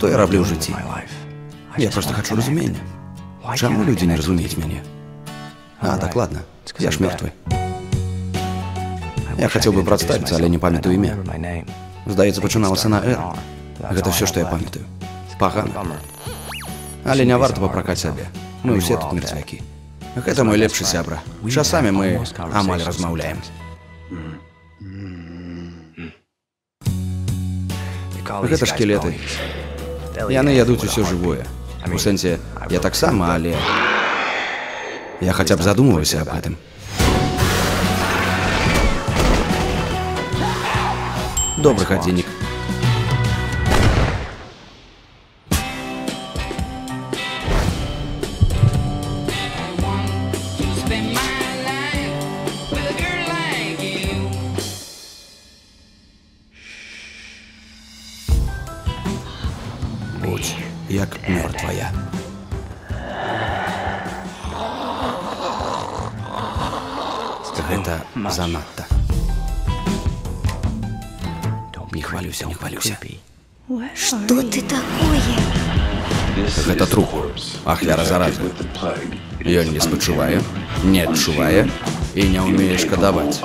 Што я раблю ў жыцці? Я проста хачу разумення. Чаму людзі не разумеюць мяне? А, так ладно, я ж мёртвы. Я хацеў бы прадставіцца, але не памятаю імя. Здаецца, пачыналася на «Р». Гэта ўсё, што я памятаю. Пагана. Але не варта папракаць сабе. Мы ўсе тут мертвякі. Гэта мой лепшы сябра. Часамі мы амаль размаўляем. Гэта шкілеты. Яны ядуць усё жывое. У сэнсе, я таксама, але... Я хаця б задумваюся аб гэтым. Добры гадзіннік. Будь як мёртвая. Гэта занадта. Не хвалюся, не хвалюся. Что ты такое? Гэта труп. Ахвяра заразы. Ён не спачувае, не адчувае і не ўмее шкадаваць.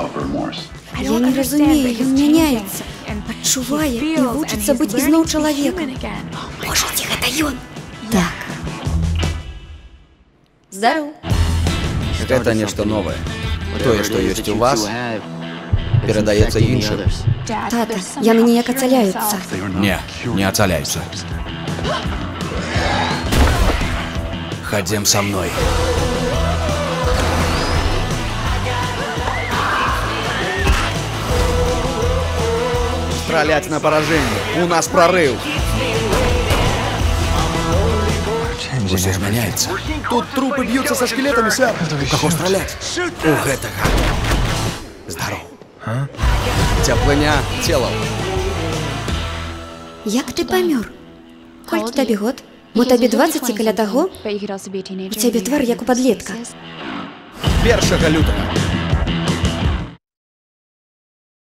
Я не разумею, ён мяняецца, адчувае і вучыцца быць ізноў чалавекам. Можаце, гэта ён? Так. Здароў. Гэта нешта новае. Тое, што ёсць у вас, перадаецца іншым. Тата, яны неяк ацаляюцца. Не ацаляюцца. Хадзем са мной. Страляць на паражэнне. У нас прарыў. Усё змяняецца. Тут трупы б'юцца са шкілетамі, сэр. У каго страляць? У гэтага. Здароў. Цяплыня целаў. Як ты памёр? Колькі табе год? Мо табе 20 ці каля таго? У цябе твар як у падлетка. 1 лютага.